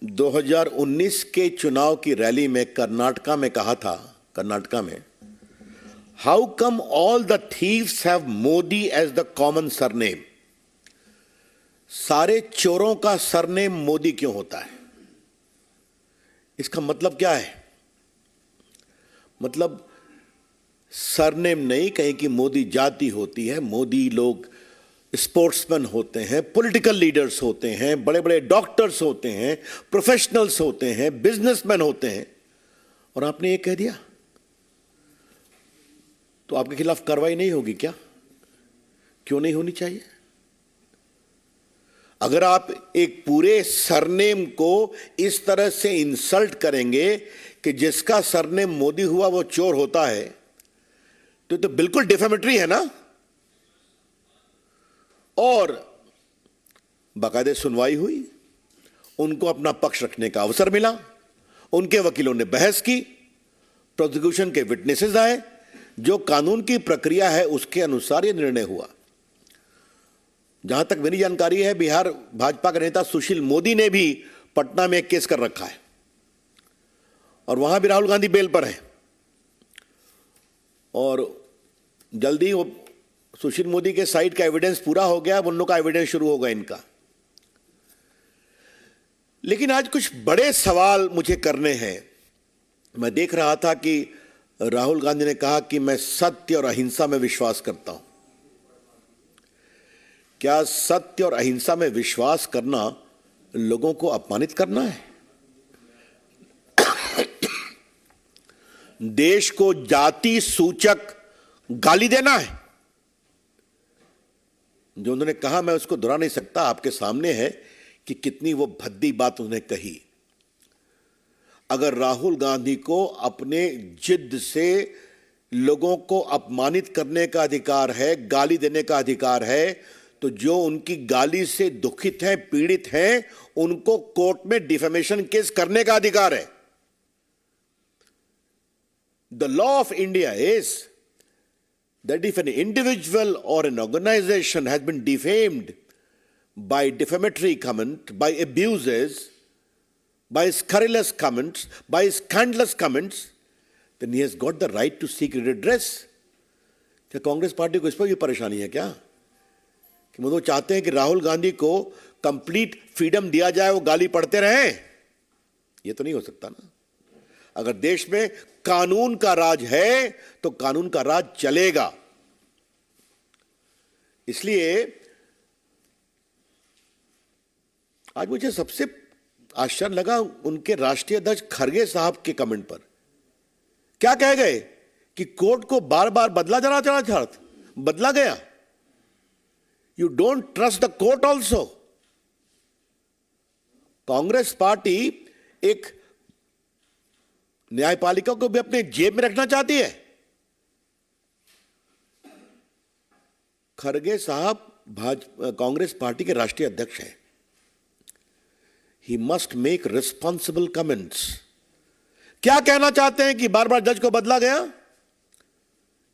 2019 के चुनाव की रैली में कर्नाटका में कहा था, कर्नाटका में, how come all the thieves have Modi as the common surname. सारे चोरों का सरनेम मोदी क्यों होता है? इसका मतलब क्या है? मतलब सरनेम नहीं, कहीं की मोदी जाति होती है, मोदी लोग स्पोर्ट्समैन होते हैं, पॉलिटिकल लीडर्स होते हैं, बड़े बड़े डॉक्टर्स होते हैं, प्रोफेशनल्स होते हैं, बिजनेसमैन होते हैं, और आपने ये कह दिया तो आपके खिलाफ कार्रवाई नहीं होगी क्या? क्यों नहीं होनी चाहिए? अगर आप एक पूरे सरनेम को इस तरह से इंसल्ट करेंगे कि जिसका सरनेम मोदी हुआ वो चोर होता है, तो बिल्कुल डिफेमेटरी है ना। और बाकायदे सुनवाई हुई, उनको अपना पक्ष रखने का अवसर मिला, उनके वकीलों ने बहस की, प्रोसिक्यूशन के विटनेसेस आए, जो कानून की प्रक्रिया है उसके अनुसार यह निर्णय हुआ। जहां तक मेरी जानकारी है, बिहार भाजपा के नेता सुशील मोदी ने भी पटना में एक केस कर रखा है, और वहां भी राहुल गांधी बेल पर है, और जल्दी वो सुशील मोदी के साइड का एविडेंस पूरा हो गया, उन लोगों का एविडेंस शुरू होगा इनका। लेकिन आज कुछ बड़े सवाल मुझे करने हैं। मैं देख रहा था कि राहुल गांधी ने कहा कि मैं सत्य और अहिंसा में विश्वास करता हूं। क्या सत्य और अहिंसा में विश्वास करना लोगों को अपमानित करना है? देश को जाति सूचक गाली देना है? जो उन्होंने कहा मैं उसको दोहरा नहीं सकता, आपके सामने है कि कितनी वो भद्दी बात उन्होंने कही। अगर राहुल गांधी को अपने जिद से लोगों को अपमानित करने का अधिकार है, गाली देने का अधिकार है, तो जो उनकी गाली से दुखित हैं, पीड़ित हैं, उनको कोर्ट में डिफेमेशन केस करने का अधिकार है। The law of India is that if an individual or an organization has been defamed by defamatory comment, by abuses, by scurrilous comments, by scandalous comments, then he has got the right to seek redress. क्या Congress party को इस पर भी परेशानी है क्या कि वो चाहते हैं कि राहुल गांधी को कंप्लीट फ्रीडम दिया जाए, वो गाली पढ़ते रहें? ये तो नहीं हो सकता ना। अगर देश में कानून का राज है तो कानून का राज चलेगा। इसलिए आज मुझे सबसे आश्चर्य लगा उनके राष्ट्रीय अध्यक्ष खरगे साहब के कमेंट पर। क्या कह गए कि कोर्ट को बार बार बदला गया। You don't trust the court also. Congress party एक न्यायपालिका को भी अपने जेब में रखना चाहती है। खरगे साहब कांग्रेस पार्टी के राष्ट्रीय अध्यक्ष हैं। He must make responsible comments. क्या कहना चाहते हैं कि बार बार जज को बदला गया?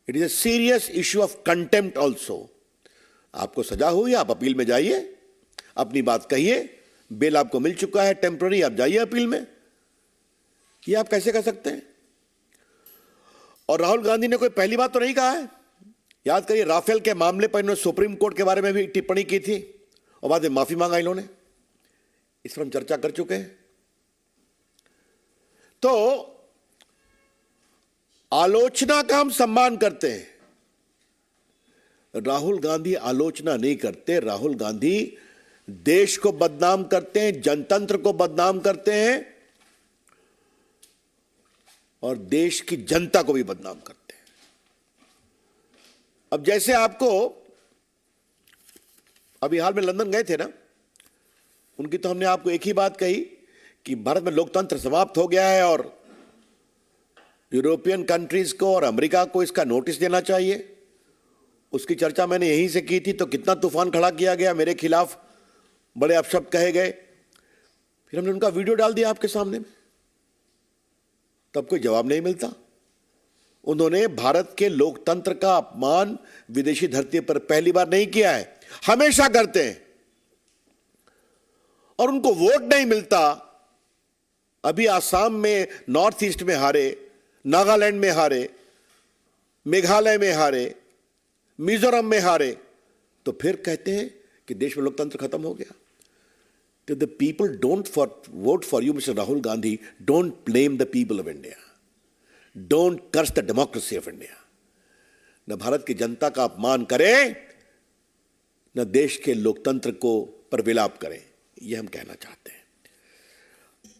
It is a serious issue of contempt also. आपको सजा हुई, आप अपील में जाइए, अपनी बात कहिए, बेल आपको मिल चुका है टेम्पररी, आप जाइए अपील में। ये आप कैसे कर सकते हैं? और राहुल गांधी ने कोई पहली बात तो नहीं कहा है। याद करिए, राफेल के मामले पर इन्होंने सुप्रीम कोर्ट के बारे में भी टिप्पणी की थी और बाद में माफी मांगा इन्होंने। इस पर हम चर्चा कर चुके हैं। तो आलोचना का हम सम्मान करते हैं, राहुल गांधी आलोचना नहीं करते। राहुल गांधी देश को बदनाम करते हैं, जनतंत्र को बदनाम करते हैं, और देश की जनता को भी बदनाम करते हैं। अब जैसे आपको अभी हाल में लंदन गए थे ना, उनकी तो हमने आपको एक ही बात कही कि भारत में लोकतंत्र समाप्त हो गया है और यूरोपियन कंट्रीज को और अमेरिका को इसका नोटिस देना चाहिए। उसकी चर्चा मैंने यहीं से की थी, तो कितना तूफान खड़ा किया गया, मेरे खिलाफ बड़े अपशब्द कहे गए। फिर हमने उनका वीडियो डाल दिया आपके सामने में, तब कोई जवाब नहीं मिलता। उन्होंने भारत के लोकतंत्र का अपमान विदेशी धरती पर पहली बार नहीं किया है, हमेशा करते हैं। और उनको वोट नहीं मिलता अभी आसाम में, नॉर्थ ईस्ट में हारे, नागालैंड में हारे, मेघालय में हारे, मिजोरम में हारे, तो फिर कहते हैं कि देश में लोकतंत्र खत्म हो गया। तो the people don't vote for you mister Rahul Gandhi, don't blame the people of India, don't curse the democracy of India. न भारत की जनता का अपमान करें, न देश के लोकतंत्र को पर विलाप करें, यह हम कहना चाहते हैं।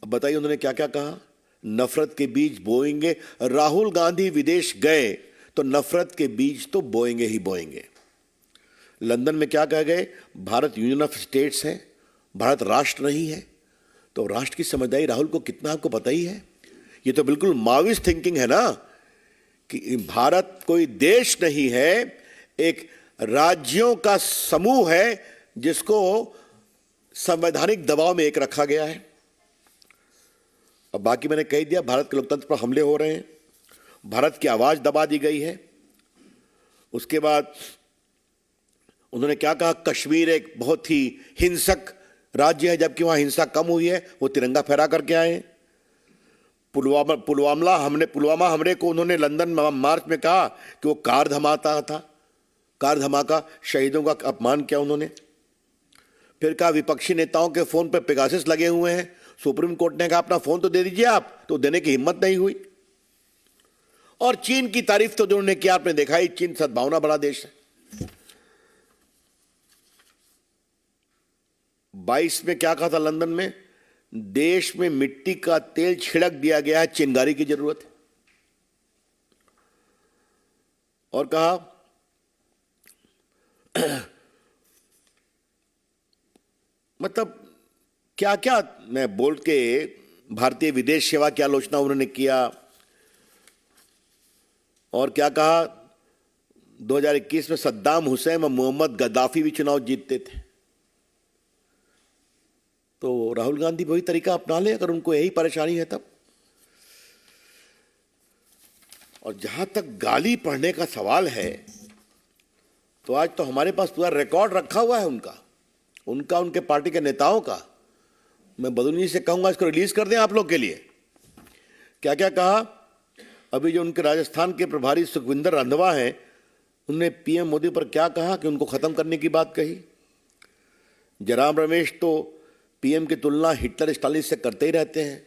अब बताइए उन्होंने क्या क्या कहा। नफरत के बीज बोएंगे। राहुल गांधी विदेश गए तो नफरत के बीज तो बोएंगे ही बोएंगे। लंदन में क्या कह गए, भारत यूनियन ऑफ स्टेट्स है, भारत राष्ट्र नहीं है। तो राष्ट्र की समझदारी राहुल को कितना आपको पता ही है। ये तो बिल्कुल माओइस्ट थिंकिंग है ना, कि भारत कोई देश नहीं है, एक राज्यों का समूह है जिसको संवैधानिक दबाव में एक रखा गया है। अब बाकी मैंने कह दिया, भारत के लोकतंत्र पर हमले हो रहे हैं, भारत की आवाज दबा दी गई है। उसके बाद उन्होंने क्या कहा, कश्मीर एक बहुत ही हिंसक राज्य है, जबकि वहां हिंसा कम हुई है, वो तिरंगा फहरा करके आए हैं। पुलवामा हमले को उन्होंने लंदन मार्च में कहा कि वो कार धमाका था, कार धमाका, शहीदों का अपमान किया उन्होंने। फिर कहा विपक्षी नेताओं के फोन पर पेगासस लगे हुए हैं, सुप्रीम कोर्ट ने कहा अपना फोन तो दे दीजिए आप, तो देने की हिम्मत नहीं हुई। और चीन की तारीफ तो जो उन्होंने किया, आपने देखा ही, चीन सद्भावना बड़ा देश है। 22 में क्या कहा था लंदन में, देश में मिट्टी का तेल छिड़क दिया गया है, चिंगारी की जरूरत है। और कहा मतलब क्या क्या मैं बोल के, भारतीय विदेश सेवा की आलोचना उन्होंने किया। और क्या कहा, 2021 में सद्दाम हुसैन और मोहम्मद गद्दाफी भी चुनाव जीतते थे। तो राहुल गांधी वही तरीका अपना ले अगर उनको यही परेशानी है तब। और जहां तक गाली पढ़ने का सवाल है, तो आज तो हमारे पास पूरा रिकॉर्ड रखा हुआ है उनका उनके पार्टी के नेताओं का। मैं बदौनी से कहूंगा इसको रिलीज कर दें आप लोग के लिए। क्या क्या कहा, अभी जो उनके राजस्थान के प्रभारी सुखविंदर रंधावा हैं, उन्होंने पीएम मोदी पर क्या कहा कि उनको खत्म करने की बात कही। जयराम रमेश तो पीएम की तुलना हिटलर स्टालिन से करते ही रहते हैं।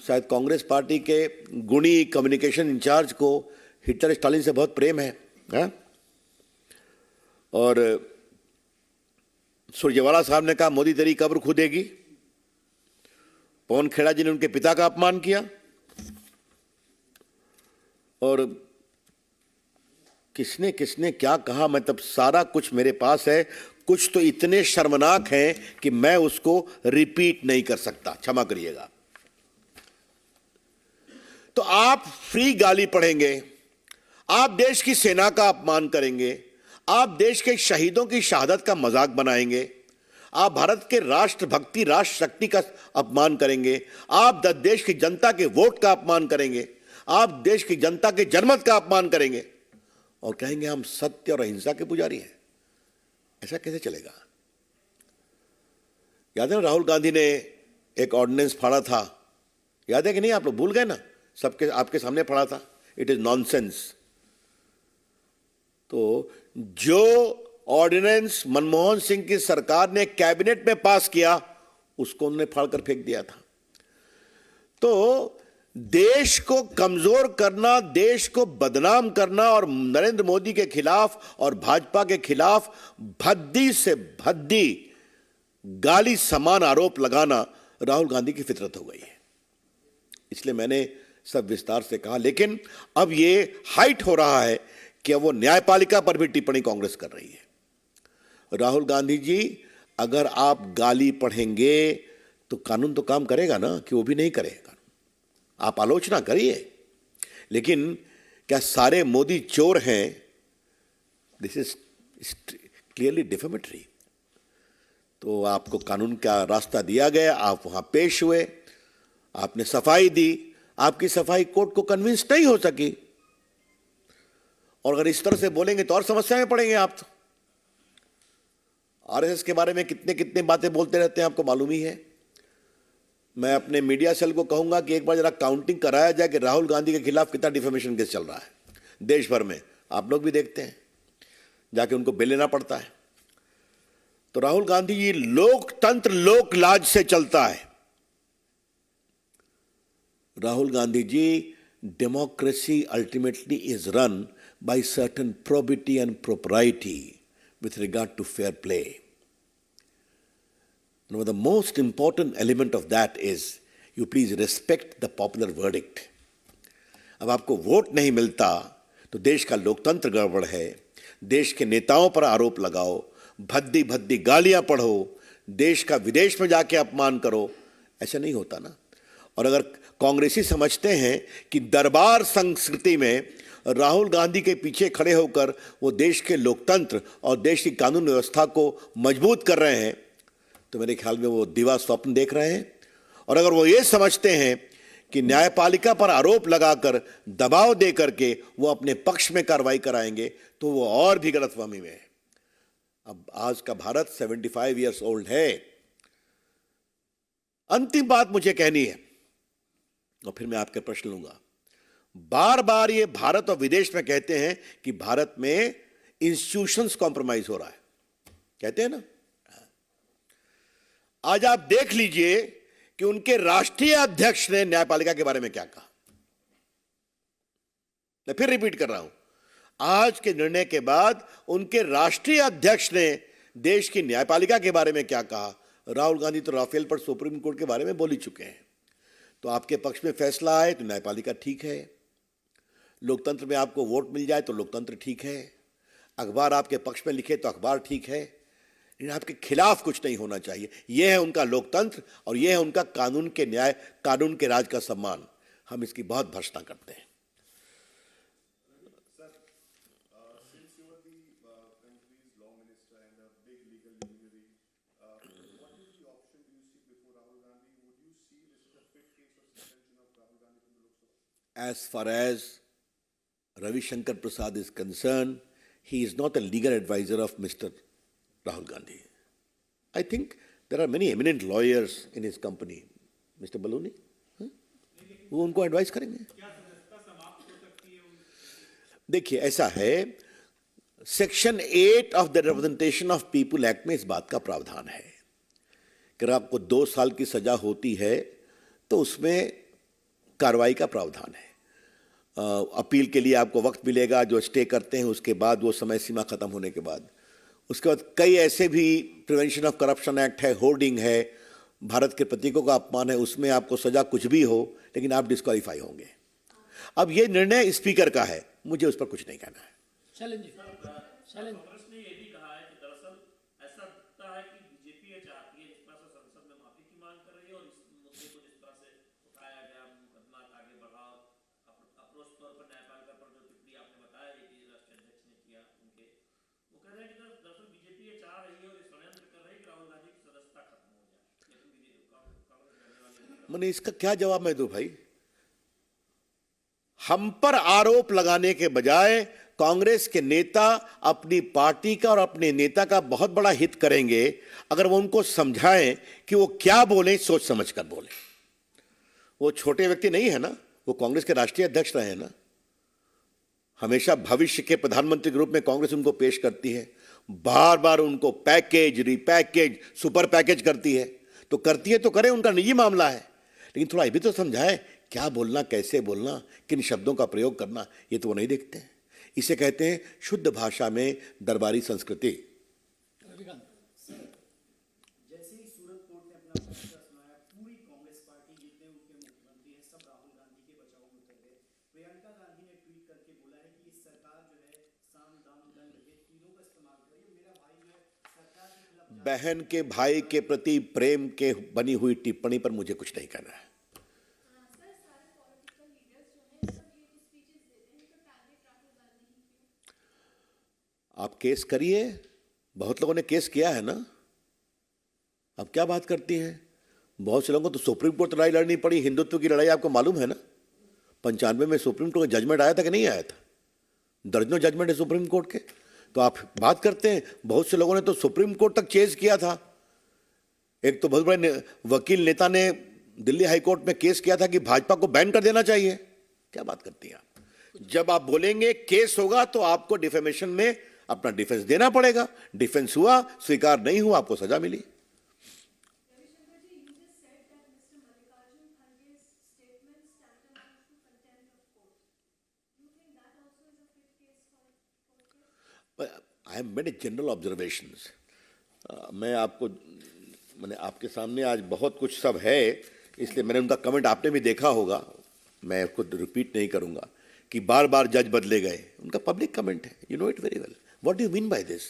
शायद कांग्रेस पार्टी के गुणी कम्युनिकेशन इंचार्ज को हिटलर स्टालिन से बहुत प्रेम है? और सुरजेवाला साहब ने कहा मोदी तेरी कब्र खुदेगी। पवन खेड़ा जी ने उनके पिता का अपमान किया। और किसने किसने क्या कहा, मतलब सारा कुछ मेरे पास है। कुछ तो इतने शर्मनाक हैं कि मैं उसको रिपीट नहीं कर सकता, क्षमा करिएगा। तो आप फ्री गाली पढ़ेंगे, आप देश की सेना का अपमान करेंगे, आप देश के शहीदों की शहादत का मजाक बनाएंगे, आप भारत के राष्ट्रभक्ति राष्ट्र शक्ति का अपमान करेंगे, आप देश की जनता के वोट का अपमान करेंगे, आप देश की जनता के जनमत का अपमान करेंगे और कहेंगे हम सत्य और अहिंसा के पुजारी हैं। ऐसा कैसे चलेगा? याद है ना, राहुल गांधी ने एक ऑर्डिनेंस फाड़ा था, याद है कि नहीं? आप लोग भूल गए ना? सबके आपके सामने पड़ा था। It is nonsense. तो जो ऑर्डिनेंस मनमोहन सिंह की सरकार ने कैबिनेट में पास किया, उसको उन्होंने फाड़कर फेंक दिया था। तो देश को कमजोर करना, देश को बदनाम करना और नरेंद्र मोदी के खिलाफ और भाजपा के खिलाफ भद्दी से भद्दी गाली समान आरोप लगाना राहुल गांधी की फितरत हो गई है। इसलिए मैंने सब विस्तार से कहा। लेकिन अब ये हाइट हो रहा है कि वो न्यायपालिका पर भी टिप्पणी कांग्रेस कर रही है। राहुल गांधी जी, अगर आप गाली पढ़ेंगे तो कानून तो काम करेगा ना, कि वो भी नहीं करेगा। आप आलोचना करिए, लेकिन क्या सारे मोदी चोर हैं? This is clearly defamatory. तो आपको कानून का रास्ता दिया गया, आप वहां पेश हुए, आपने सफाई दी, आपकी सफाई कोर्ट को कन्विंस नहीं हो सकी। और अगर इस तरह से बोलेंगे तो और समस्या में पड़ेंगे आप। तो आरएसएस के बारे में कितने कितने बातें बोलते रहते हैं, आपको मालूम ही है। मैं अपने मीडिया सेल को कहूंगा कि एक बार जरा काउंटिंग कराया जाए कि राहुल गांधी के खिलाफ कितना डिफेमेशन केस चल रहा है देश भर में। आप लोग भी देखते हैं, जाके उनको बिल लेना पड़ता है। तो राहुल गांधी जी लोकतंत्र लोक लाज से चलता है। Rahul Gandhi ji, democracy ultimately is run by certain probity and propriety with regard to fair play. Now, the most important element of that is you please respect the popular verdict. अब आपको वोट नहीं मिलता तो देश का लोकतंत्र गड़बड़ है, देश के नेताओं पर आरोप लगाओ, भद्दी भद्दी गालियां पढ़ो, देश का विदेश में जाके अपमान करो, ऐसा नहीं होता ना। और अगर कांग्रेसी समझते हैं कि दरबार संस्कृति में राहुल गांधी के पीछे खड़े होकर वो देश के लोकतंत्र और देश की कानून व्यवस्था को मजबूत कर रहे हैं, तो मेरे ख्याल में वो दिवा स्वप्न देख रहे हैं। और अगर वो ये समझते हैं कि न्यायपालिका पर आरोप लगाकर दबाव दे करके वो अपने पक्ष में कार्रवाई कराएंगे, तो वो और भी गलतफहमी में है। अब आज का भारत 75 ईयर्स ओल्ड है। अंतिम बात मुझे कहनी है और फिर मैं आपके प्रश्न लूंगा। बार बार ये भारत और विदेश में कहते हैं कि भारत में इंस्टीट्यूशंस कॉम्प्रोमाइज हो रहा है, कहते हैं ना। आज आप देख लीजिए कि उनके राष्ट्रीय अध्यक्ष ने न्यायपालिका के बारे में क्या कहा। मैं फिर रिपीट कर रहा हूं, आज के निर्णय के बाद उनके राष्ट्रीय अध्यक्ष ने देश की न्यायपालिका के बारे में क्या कहा। राहुल गांधी तो राफेल पर सुप्रीम कोर्ट के बारे में बोल ही चुके हैं। तो आपके पक्ष में फैसला आए तो न्यायपालिका ठीक है, लोकतंत्र में आपको वोट मिल जाए तो लोकतंत्र ठीक है, अखबार आपके पक्ष में लिखे तो अखबार ठीक है, लेकिन आपके खिलाफ कुछ नहीं होना चाहिए। यह है उनका लोकतंत्र और यह है उनका कानून के न्याय, कानून के राज का सम्मान। हम इसकी बहुत भर्त्सना करते हैं। As far as Ravi Shankar Prasad is concerned, he is not a legal advisor of Mr. Rahul Gandhi. I think there are many eminent lawyers in his company. Mr. Baloni, वो उनको एडवाइस करेंगे। देखिए, ऐसा है, section 8 of the representation of people act में इस बात का प्रावधान है कि अगर आपको 2 साल की सजा होती है तो उसमें कार्रवाई का प्रावधान है। अपील के लिए आपको वक्त मिलेगा, जो स्टे करते हैं उसके बाद, वो समय सीमा खत्म होने के बाद। उसके बाद कई ऐसे भी प्रिवेंशन ऑफ करप्शन एक्ट है, होर्डिंग है, भारत के प्रतीकों का अपमान है, उसमें आपको सजा कुछ भी हो लेकिन आप डिस्क्वालीफाई होंगे। अब ये निर्णय स्पीकर का है, मुझे उस पर कुछ नहीं कहना है। मैंने इसका क्या जवाब मैं दूं भाई? हम पर आरोप लगाने के बजाय कांग्रेस के नेता अपनी पार्टी का और अपने नेता का बहुत बड़ा हित करेंगे अगर वो उनको समझाएं कि वो क्या बोले, सोच समझ कर बोले। वो छोटे व्यक्ति नहीं है ना, वो कांग्रेस के राष्ट्रीय अध्यक्ष रहे हैं ना। हमेशा भविष्य के प्रधानमंत्री के रूप में कांग्रेस उनको पेश करती है, बार बार उनको पैकेज, रिपैकेज, सुपर पैकेज करती है। तो करती है तो करे, उनका निजी मामला है, लेकिन थोड़ा ये भी तो समझाए क्या बोलना, कैसे बोलना, किन शब्दों का प्रयोग करना, ये तो वो नहीं देखते हैं। इसे कहते हैं शुद्ध भाषा में दरबारी संस्कृति। जैसे ही सूरत कोर्ट ने अपना फैसला सुनाया, पूरी कांग्रेस पार्टी, जितने उनके मुख्यमंत्री हैं, सब राहुल गांधी के बचाव में उतर गए। प्रियंका गांधी ने ट्वीट करके बोला है कि ये सरकार जो है साम दाम दंड ये तीनों का इस्तेमाल कर रही है। मेरा भाई जो है सरकार के खिलाफ, बहन के भाई के प्रति प्रेम के बनी हुई टिप्पणी पर मुझे कुछ नहीं कहना है। आप केस करिए, बहुत लोगों ने केस किया है ना। अब क्या बात करती हैं? बहुत से लोगों को तो सुप्रीम कोर्ट लड़ाई लड़नी पड़ी, हिंदुत्व की लड़ाई, आपको मालूम है ना। 95 में सुप्रीम कोर्ट का जजमेंट आया था कि नहीं आया था? दर्जनों जजमेंट है सुप्रीम कोर्ट के। तो आप बात करते हैं, बहुत से लोगों ने तो सुप्रीम कोर्ट तक चेज किया था। एक तो बहुत बड़े वकील नेता ने दिल्ली हाईकोर्ट में केस किया था कि भाजपा को बैन कर देना चाहिए। क्या बात करती हैं आप? जब आप बोलेंगे केस होगा तो आपको डिफेमेशन में अपना डिफेंस देना पड़ेगा। डिफेंस हुआ, स्वीकार नहीं हुआ, आपको सजा मिली। Ravishankar ji, you just said that Mr. Mallikarjun Kharge's statements tantamount to contempt of court. Do you think that also is a fit case for court case? I have made a general observations. मैं आपको मैंने आपके सामने आज बहुत कुछ सब है, इसलिए मैंने उनका कमेंट आपने भी देखा होगा, मैं उसको रिपीट नहीं करूंगा कि बार बार जज बदले गए। उनका पब्लिक कमेंट है, you know it very well. What do you mean by this?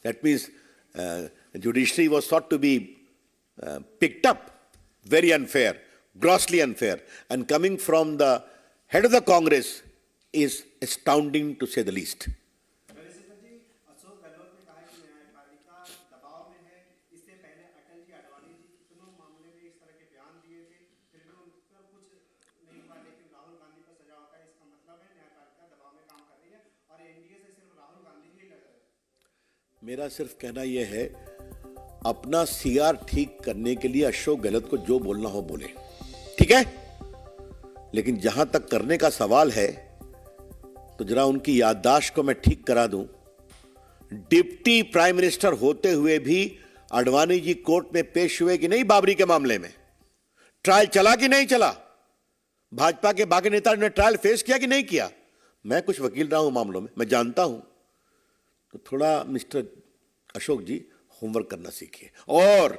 That means judiciary was thought to be picked up very unfair, grossly unfair, and coming from the head of the Congress is astounding to say the least. Ravishankar ji, Ashok Gehlot ने कहा कि न्यायपालिका दबाव में है। इससे पहले अटल जी, आडवाणी जी दोनों मामले में इस तरह के बयान दिए थे, फिर भी उन पर कुछ नहीं हुआ, लेकिन राहुल गांधी पर सजा होता है। इसका मतलब है न्यायपालिका दबाव में काम कर रही है और एनडीए से सिर्फ राहुल गांधी ही लड़ रहे हैं। मेरा सिर्फ कहना यह है, अपना सीआर ठीक करने के लिए अशोक गहलोत को जो बोलना हो बोले, ठीक है, लेकिन जहां तक करने का सवाल है तो जरा उनकी याददाश्त को मैं ठीक करा दूं। डिप्टी प्राइम मिनिस्टर होते हुए भी आडवाणी जी कोर्ट में पेश हुए कि नहीं? बाबरी के मामले में ट्रायल चला कि नहीं चला? भाजपा के बाकी नेता ने ट्रायल फेस किया कि नहीं किया? मैं कुछ वकील रहा हूं मामलों में, मैं जानता हूं। तो थोड़ा मिस्टर अशोक जी होमवर्क करना सीखिए। और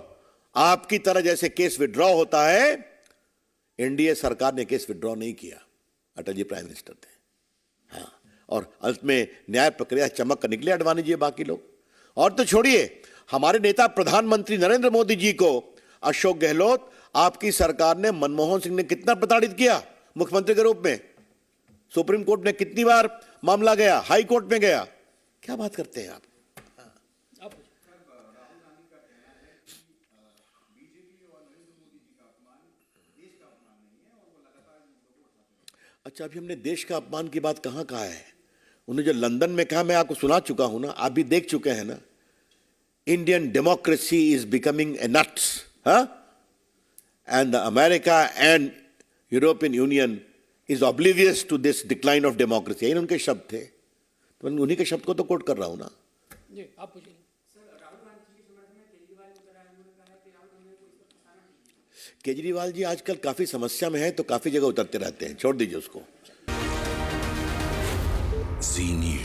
आपकी तरह जैसे केस विड्रॉ होता है, एनडीए सरकार ने केस विड्रॉ नहीं किया, अटल जी प्राइम मिनिस्टर थे। हाँ, और अंत में न्याय प्रक्रिया चमक कर निकले आडवाणी जी, बाकी लोग। और तो छोड़िए, हमारे नेता प्रधानमंत्री नरेंद्र मोदी जी को अशोक गहलोत, आपकी सरकार ने, मनमोहन सिंह ने कितना प्रताड़ित किया मुख्यमंत्री के रूप में। सुप्रीम कोर्ट में कितनी बार मामला गया, हाई कोर्ट में गया। क्या बात करते हैं आप? अच्छा, अभी हमने देश का अपमान की बात कहां कहा है? उन्होंने जो लंदन में कहा, मैं आपको सुना चुका हूं ना, आप भी देख चुके हैं ना। Indian democracy is becoming a nuts, and America and European Union is oblivious to this decline of democracy. यही उनके शब्द थे, तो मैं उन्हीं के शब्द को तो कोट कर रहा हूं ना। जी, आप पूछिए। केजरीवाल जी आजकल काफी समस्या में है, तो काफी जगह उतरते रहते हैं, छोड़ दीजिए उसको। जी न्यूज।